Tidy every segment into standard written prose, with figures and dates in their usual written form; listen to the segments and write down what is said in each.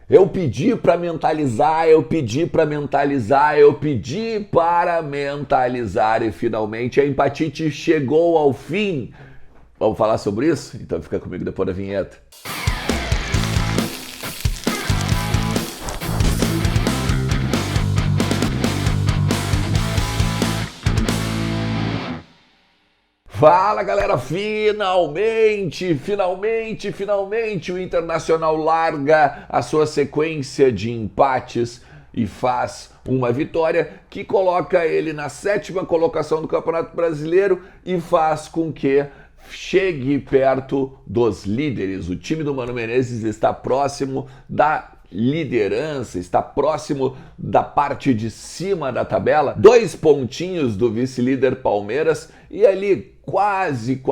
Eu pedi para mentalizar, eu pedi para mentalizar, eu pedi para mentalizar e finalmente a empatite chegou ao fim. Vamos falar sobre isso? Então fica comigo depois da vinheta. Fala galera, finalmente o Internacional larga a sua sequência de empates e faz uma vitória que coloca ele na 7ª colocação do Campeonato Brasileiro e faz com que chegue perto dos líderes. O time do Mano Menezes está próximo da liderança, está próximo da parte de cima da tabela, 2 pontinhos do vice-líder Palmeiras e ali quase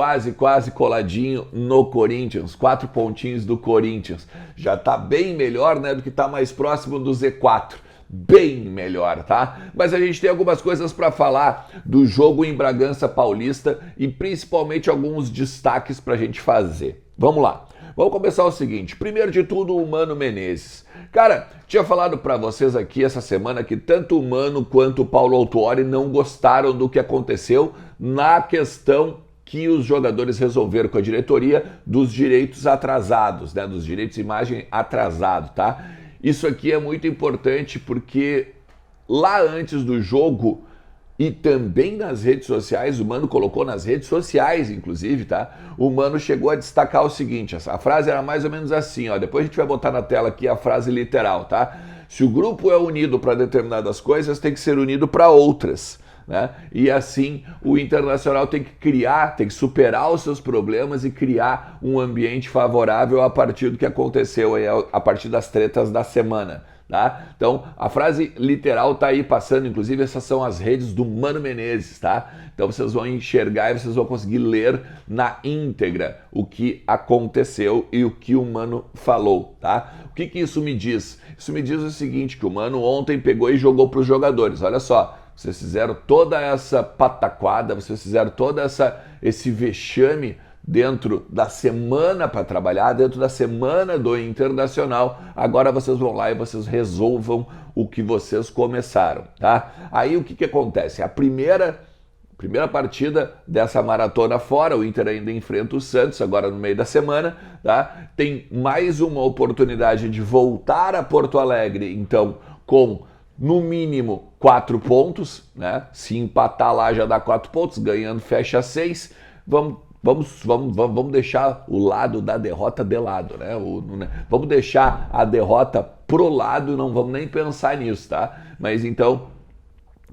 coladinho no Corinthians, 4 pontinhos do Corinthians. Já tá bem melhor, né, do que tá mais próximo do Z4. Bem melhor, tá? Mas a gente tem algumas coisas para falar do jogo em Bragança Paulista e principalmente alguns destaques pra gente fazer. Vamos lá. Vamos começar o seguinte, primeiro de tudo o Mano Menezes. Cara, tinha falado pra vocês aqui essa semana que tanto o Mano quanto o Paulo Autuori não gostaram do que aconteceu na questão que os jogadores resolveram com a diretoria dos direitos atrasados, né? Dos direitos de imagem atrasado, tá? Isso aqui é muito importante porque lá antes do jogo e também nas redes sociais, o Mano colocou nas redes sociais, inclusive, tá? O Mano chegou a destacar o seguinte, a frase era mais ou menos assim, ó, depois a gente vai botar na tela aqui a frase literal, tá? Se o grupo é unido para determinadas coisas, tem que ser unido para outras, né? E assim o Internacional tem que criar, tem que superar os seus problemas e criar um ambiente favorável a partir do que aconteceu aí, a partir das tretas da semana. Tá? Então, a frase literal tá aí passando, inclusive essas são as redes do Mano Menezes, tá? Então vocês vão enxergar e vocês vão conseguir ler na íntegra o que aconteceu e o que o Mano falou, tá? O que isso me diz? Isso me diz o seguinte, que o Mano ontem pegou e jogou para os jogadores, olha só, vocês fizeram toda essa pataquada, vocês fizeram toda esse vexame dentro da semana para trabalhar, dentro da semana do Internacional, agora vocês vão lá e vocês resolvam o que vocês começaram, tá? Aí o que acontece? A primeira partida dessa maratona fora, o Inter ainda enfrenta o Santos, agora no meio da semana, tá? Tem mais uma oportunidade de voltar a Porto Alegre, então, com no mínimo 4 pontos, né? Se empatar lá já dá 4 pontos, ganhando fecha 6, Vamos deixar o lado da derrota de lado, né? Vamos deixar a derrota pro lado e não vamos nem pensar nisso, tá? Mas então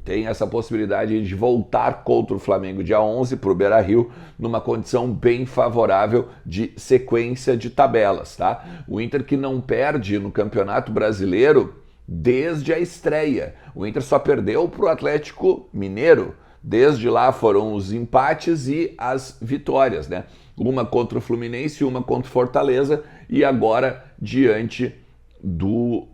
tem essa possibilidade de voltar contra o Flamengo dia 11 pro Beira-Rio numa condição bem favorável de sequência de tabelas, tá? O Inter que não perde no Campeonato Brasileiro desde a estreia. O Inter só perdeu pro Atlético Mineiro. Desde lá foram os empates e as vitórias, né? Uma contra o Fluminense, uma contra o Fortaleza e agora diante do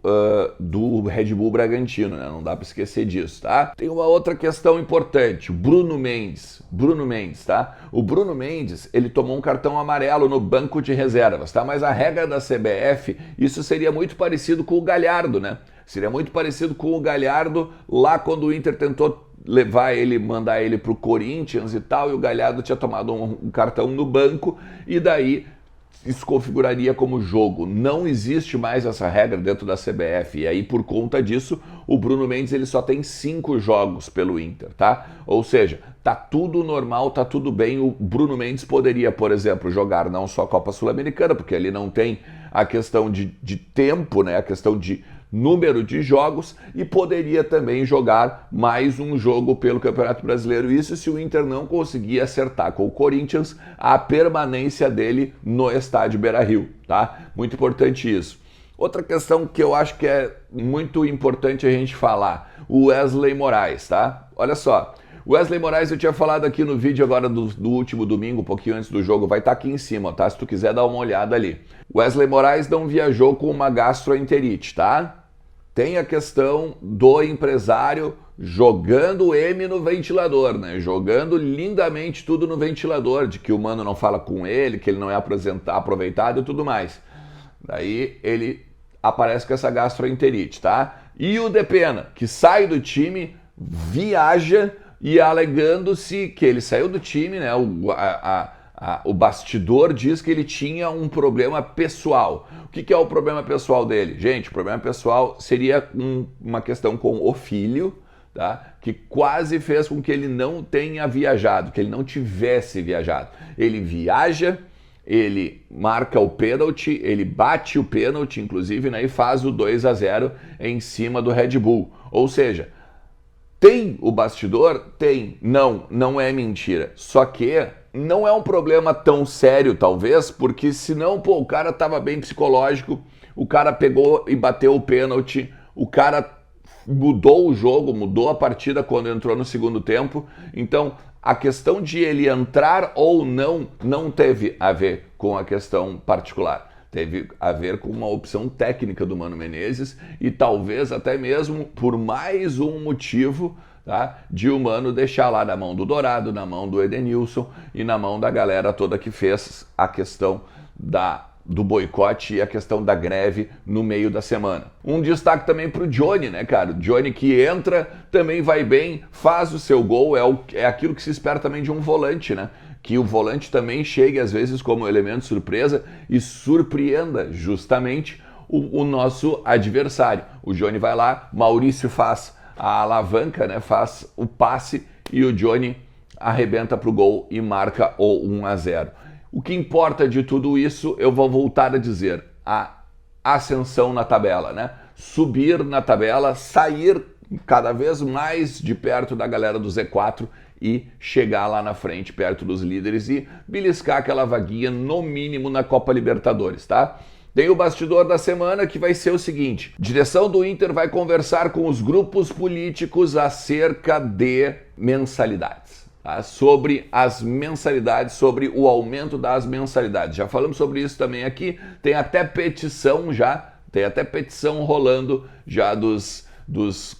Red Bull Bragantino, né? Não dá para esquecer disso, tá? Tem uma outra questão importante, Bruno Mendes, tá? O Bruno Mendes, ele tomou um cartão amarelo no banco de reservas, tá? Mas a regra da CBF, isso seria muito parecido com o Galhardo, né? Seria muito parecido com o Galhardo lá quando o Inter tentou mandar ele pro Corinthians e tal, e o Galhardo tinha tomado um cartão no banco, e daí isso configuraria como jogo. Não existe mais essa regra dentro da CBF, e aí por conta disso, o Bruno Mendes ele só tem 5 jogos pelo Inter, tá? Ou seja, tá tudo normal, tá tudo bem, o Bruno Mendes poderia, por exemplo, jogar não só a Copa Sul-Americana, porque ele não tem a questão de tempo, né? A questão de número de jogos e poderia também jogar mais um jogo pelo Campeonato Brasileiro. Isso se o Inter não conseguir acertar com o Corinthians a permanência dele no estádio Beira-Rio, tá? Muito importante isso. Outra questão que eu acho que é muito importante a gente falar, o Wesley Moraes, tá? Olha só, o Wesley Moraes eu tinha falado aqui no vídeo agora do último domingo, um pouquinho antes do jogo, vai estar aqui em cima, tá? Se tu quiser dar uma olhada ali. Wesley Moraes não viajou com uma gastroenterite, tá? Tem a questão do empresário jogando o M no ventilador, né? Jogando lindamente tudo no ventilador, de que o Mano não fala com ele, que ele não é aproveitado e tudo mais. Daí ele aparece com essa gastroenterite, tá? E o Depena, que sai do time, viaja e alegando-se que ele saiu do time, né? O bastidor diz que ele tinha um problema pessoal. O que é o problema pessoal dele? Gente, o problema pessoal seria uma questão com o filho, tá? Que quase fez com que ele não tenha viajado, que ele não tivesse viajado. Ele viaja, ele marca o pênalti, ele bate o pênalti, inclusive, né, e faz o 2-0 em cima do Red Bull. Ou seja, tem o bastidor? Tem. Não é mentira. Só que não é um problema tão sério, talvez, porque senão, pô, o cara tava bem psicológico, o cara pegou e bateu o pênalti, o cara mudou o jogo, mudou a partida quando entrou no segundo tempo. Então, a questão de ele entrar ou não teve a ver com a questão particular. Teve a ver com uma opção técnica do Mano Menezes e talvez até mesmo por mais um motivo, tá, de o Mano deixar lá na mão do Dourado, na mão do Edenilson e na mão da galera toda que fez a questão do boicote e a questão da greve no meio da semana. Um destaque também pro Johnny, né, cara? O Johnny que entra, também vai bem, faz o seu gol, é aquilo que se espera também de um volante, né? Que o volante também chegue às vezes como elemento surpresa e surpreenda justamente o nosso adversário. O Johnny vai lá, Maurício faz a alavanca, né? Faz o passe e o Johnny arrebenta pro gol e marca o 1-0. O que importa de tudo isso, eu vou voltar a dizer, a ascensão na tabela, né? Subir na tabela, sair cada vez mais de perto da galera do Z4 e chegar lá na frente, perto dos líderes e beliscar aquela vaguinha, no mínimo, na Copa Libertadores, tá? Tem o bastidor da semana que vai ser o seguinte: direção do Inter vai conversar com os grupos políticos acerca de mensalidades. Sobre as mensalidades, sobre o aumento das mensalidades. Já falamos sobre isso também aqui, tem até petição rolando já dos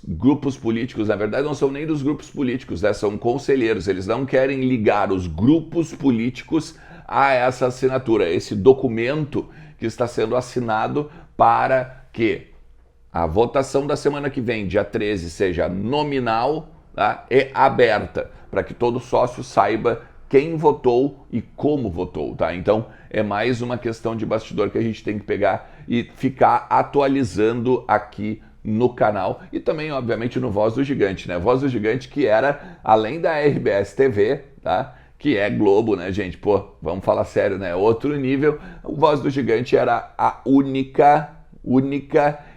grupos políticos. Na verdade não são nem dos grupos políticos, né? São conselheiros, eles não querem ligar os grupos políticos a essa assinatura, esse documento que está sendo assinado para que a votação da semana que vem, dia 13, seja nominal, tá? E aberta, para que todo sócio saiba quem votou e como votou, tá? Então é mais uma questão de bastidor que a gente tem que pegar e ficar atualizando aqui no canal e também, obviamente, no Voz do Gigante, né? Voz do Gigante que era, além da RBS TV, tá? Que é Globo, né, gente? Pô, vamos falar sério, né? Outro nível. O Voz do Gigante era a única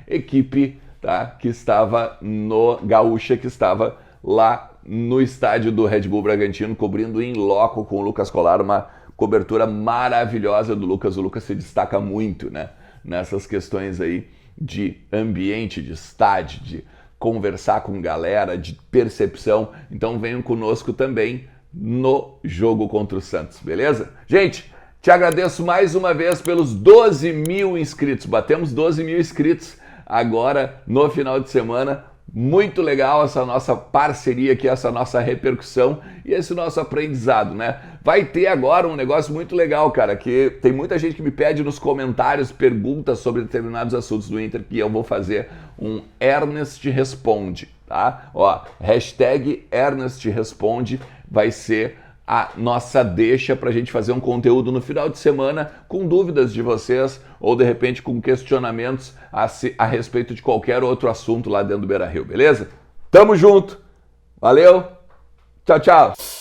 equipe, tá? Que estava no Gaúcha, que estava lá no estádio do Red Bull Bragantino, cobrindo em loco com o Lucas Colar, uma cobertura maravilhosa do Lucas. O Lucas se destaca muito, né, nessas questões aí de ambiente, de estádio, de conversar com galera, de percepção. Então venham conosco também no jogo contra o Santos, beleza? Gente, te agradeço mais uma vez pelos 12 mil inscritos. Batemos 12 mil inscritos agora no final de semana. Muito legal essa nossa parceria aqui, essa nossa repercussão e esse nosso aprendizado, né? Vai ter agora um negócio muito legal, cara, que tem muita gente que me pede nos comentários perguntas sobre determinados assuntos do Inter, que eu vou fazer um Ernest Responde, tá? Ó, hashtag Ernest Responde vai ser a nossa deixa para a gente fazer um conteúdo no final de semana com dúvidas de vocês ou de repente com questionamentos a respeito de qualquer outro assunto lá dentro do Beira-Rio, beleza? Tamo junto, valeu, tchau, tchau!